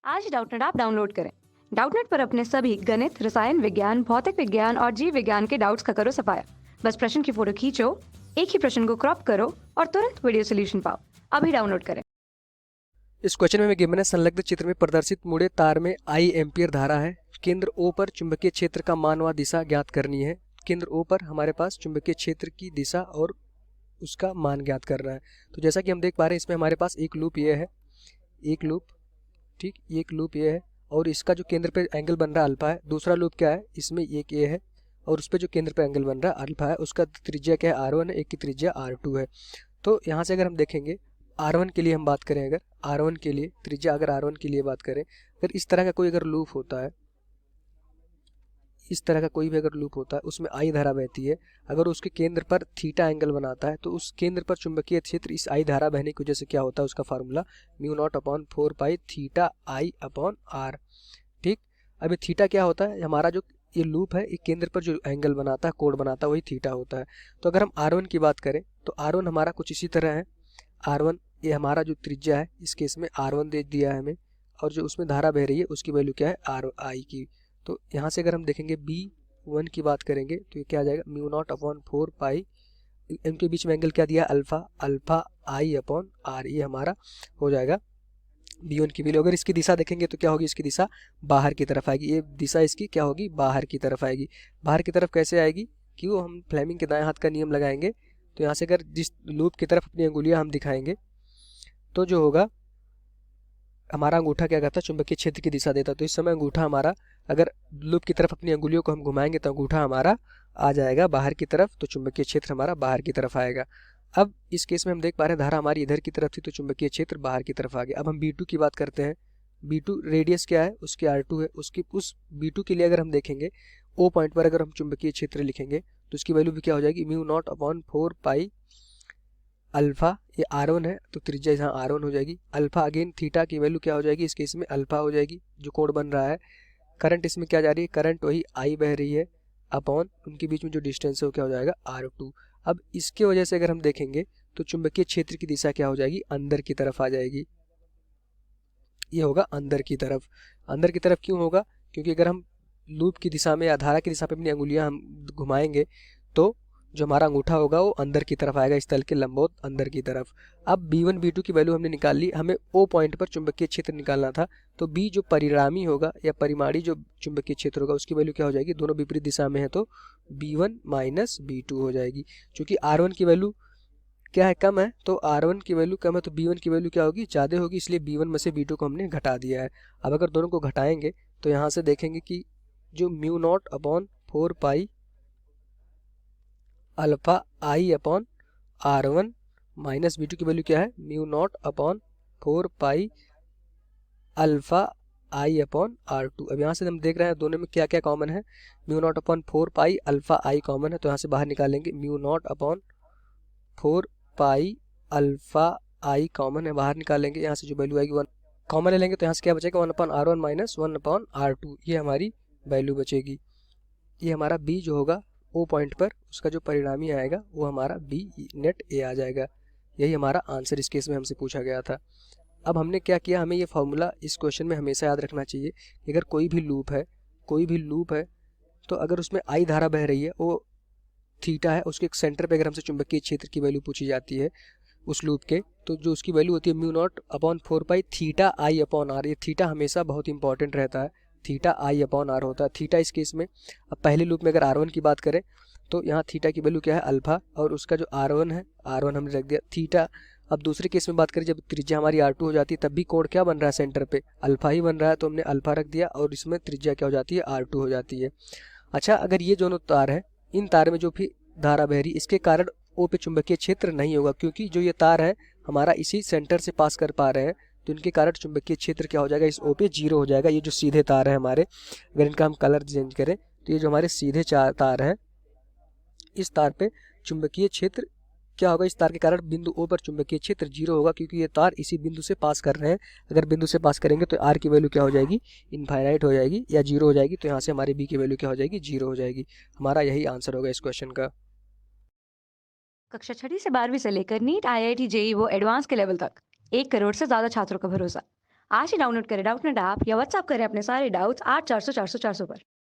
आज Doubtnut app download करें। Doubtnut पर अपने सभी गणित, रसायन विज्ञान, भौतिक विज्ञान और जीव विज्ञान के डाउट्स का करो सफाया। बस प्रश्न की फोटो खींचो, एक ही प्रश्न को क्रॉप करो और तुरंत वीडियो सोल्यूशन पाओ। अभी डाउनलोड करें। इस क्वेश्चन में हमें गिवन है संलग्न चित्र में प्रदर्शित मुड़े तार में I एम्पियर धारा है। केंद्र O पर चुंबकीय क्षेत्र का मान व दिशा ज्ञात करनी है। केंद्र O पर हमारे पास चुंबकीय क्षेत्र की दिशा और उसका मान ज्ञात करना है। तो जैसा कि हम देख पा रहे हैं इसमें हमारे पास एक लूप ये है, एक लूप, ठीक, एक लूप ये है और इसका जो केंद्र पे एंगल बन रहा है अल्फा है। दूसरा लूप क्या है, इसमें एक ये है और उस पर जो केंद्र पे एंगल बन रहा है अल्फा है, उसका त्रिज्या क्या है, R1 है, एक की त्रिज्या R2 है। तो यहाँ से अगर हम देखेंगे R1 के लिए हम बात करें, अगर R1 के लिए त्रिज्या, अगर R1 के लिए बात करें, अगर इस तरह का कोई अगर लूप होता है, इस तरह का कोई भी अगर लूप होता है उसमें I धारा बहती है, अगर उसके केंद्र पर थीटा एंगल बनाता है तो उस केंद्र पर चुंबकीय क्षेत्र इस I धारा बहने की वजह से क्या होता है, उसका formula μ0/4 theta I upon R। ठीक, अभी थीटा क्या होता है, हमारा जो ये लूप है एक केंद्र पर जो एंगल बनाता है, कोण बनाता है, वही थीटा होता है। तो अगर हम R1 की बात करें तो R1 हमारा कुछ इसी तरह है। R1 ये हमारा जो त्रिज्या है, इस केस में R1 दे दिया है हमें और जो उसमें धारा बह रही है उसकी वैल्यू क्या है, RI की। तो यहाँ से अगर हम देखेंगे B1 की बात करेंगे तो ये क्या आ जाएगा, μ0/4 पाई, इनके बीच में एंगल क्या दिया, alpha, alpha I upon R, ये हमारा हो जाएगा B1 की वैल्यू। अगर इसकी दिशा देखेंगे तो क्या होगी, इसकी दिशा बाहर की तरफ आएगी, ये दिशा इसकी क्या होगी, बाहर की तरफ आएगी। बाहर की तरफ कैसे आएगी, क्यों, हम फ्लेमिंग के दाएं हाथ का नियम लगाएंगे। तो यहाँ से अगर जिस लूप की तरफ अपनी अंगुलियां हम दिखाएंगे तो जो होगा, हमारा अंगूठा क्या करता है, चुंबकीय क्षेत्र की दिशा देता है। तो इस समय अंगूठा हमारा, अगर लूप की तरफ अपनी अंगुलियों को हम घुमाएंगे तो अंगूठा हमारा आ जाएगा बाहर की तरफ, तो चुंबकीय क्षेत्र हमारा बाहर की तरफ आएगा। अब इस केस में हम देख पा रहे हैं धारा हमारी इधर की तरफ थी तो चुंबकीय क्षेत्र बाहर की तरफ आ गया। अब हम B2 की बात करते हैं। B2 रेडियस क्या है, उसकी R2 है, उसकी उस B2 के लिए अगर हम देखेंगे O पॉइंट पर अगर हम चुंबकीय क्षेत्र लिखेंगे तो उसकी वैल्यू भी क्या हो जाएगी, μ0/4 पाई अल्फा, ये R1 है तो त्रिज्या यहाँ R1 हो जाएगी, अल्फा अगेन थीटा की वैल्यू क्या हो जाएगी, इस केस में अल्फा हो जाएगी, जो कोण बन रहा है। करंट इसमें क्या जा रही है, करंट वही I बह रही है अपॉन उनके बीच में जो डिस्टेंस है वो क्या हो जाएगा, R2। अब इसके वजह से अगर हम देखेंगे तो चुंबकीय क्षेत्र की दिशा क्या हो जाएगी, अंदर की तरफ आ जाएगी, ये होगा अंदर की तरफ। अंदर की तरफ क्यों होगा, क्योंकि अगर हम लूप की दिशा में या धारा की दिशा पे अपनी अंगुलियां हम घुमाएंगे तो जो हमारा अंगूठा होगा वो अंदर की तरफ आएगा, इस तल के लंबवत अंदर की तरफ। अब B1 B2 की वैल्यू हमने निकाल ली, हमें O पॉइंट पर चुंबकीय क्षेत्र निकालना था। तो B जो परिणामी होगा या परिमाणी जो चुंबकीय क्षेत्र होगा उसकी वैल्यू क्या हो जाएगी, दोनों विपरीत दिशा में है तो B1 माइनस B2 हो जाएगी। चूंकि R1 की वैल्यू क्या है, कम है, तो R1 की वैल्यू कम है तो B1 की वैल्यू क्या होगी, ज़्यादा होगी, इसलिए B1 में से B2 को हमने घटा दिया है। अब अगर दोनों को घटाएंगे तो यहाँ से देखेंगे कि जो μ0/4 pi alpha I upon R1 minus B2 की वैल्यू क्या है, μ0/4 pi alpha I upon R2। अब यहाँ से हम देख रहे हैं दोनों में क्या क्या कॉमन है, μ0/4 पाई अल्फा I कॉमन है तो यहाँ से बाहर निकालेंगे, μ0/4 पाई अल्फा I कॉमन है, बाहर निकालेंगे, यहाँ से जो वैल्यू आएगी 1 कॉमन ले लेंगे तो यहाँ से क्या बचेगा, 1/R1 माइनस 1/R2, ये हमारी वैल्यू बचेगी। ये हमारा B जो होगा O पॉइंट पर उसका जो परिणामी आएगा वो हमारा B नेट A आ जाएगा। यही हमारा आंसर इस केस में हमसे पूछा गया था। अब हमने क्या किया, हमें ये फॉर्मूला इस क्वेश्चन में हमेशा याद रखना चाहिए कि अगर कोई भी लूप है तो अगर उसमें I धारा बह रही है, वो थीटा है, उसके सेंटर पे अगर हमसे चुंबकीय क्षेत्र की वैल्यू पूछी जाती है उस लूप के, तो जो उसकी वैल्यू होती है μ0/4 पाई थीटा I अपॉन R। ये थीटा हमेशा बहुत इंपॉर्टेंट रहता है, थीटा I अपॉन R होता है। थीटा इस केस में, अब पहले लूप में अगर R1 की बात करें तो यहाँ थीटा की वैल्यू क्या है, अल्फा, और उसका जो R1 है, R1 हमने रख दिया थीटा। अब दूसरे केस में बात करें जब त्रिज्या हमारी R2 हो जाती है तब भी कोण क्या बन रहा है, सेंटर पे अल्फा ही बन रहा है तो हमने अल्फा रख दिया और इसमें त्रिज्या क्या हो जाती है, R2 हो जाती है। अच्छा, अगर ये दोनों तार है, इन तार में जो भी धारा बह रही इसके कारण O पे चुंबकीय क्षेत्र नहीं होगा, क्योंकि जो ये तार है हमारा इसी सेंटर से पास कर पा रहे हैं तो इनके कारण चुंबकीय क्षेत्र क्या हो जाएगा, इस O पे 0 हो जाएगा। ये जो सीधे तार है हमारे, अगर इनका हम कलर चेंज करें तो ये जो हमारे सीधे चार तार हैं, इस तार पे चुंबकीय क्षेत्र क्या होगा, इस तार के कारण बिंदु O पर चुंबकीय क्षेत्र 0 होगा, क्योंकि ये तार इसी बिंदु से पास कर रहे हैं। अगर बिंदु से पास करेंगे तो R की वैल्यू क्या हो जाएगी, इनफाइनाइट हो जाएगी या 0 हो जाएगी, तो यहाँ से हमारी B की वैल्यू क्या हो जाएगी, 0 हो जाएगी। हमारा यही आंसर होगा इस क्वेश्चन का। कक्षा 6वीं से 12वीं से लेकर नीट, IIT, JEE वो एडवांस के लेवल तक 1 करोड़ से ज्यादा छात्रों का भरोसा। आज ही डाउनलोड करें डाउटनेट ऐप या व्हाट्सएप करें अपने सारे डाउट्स 8400 400 400 पर।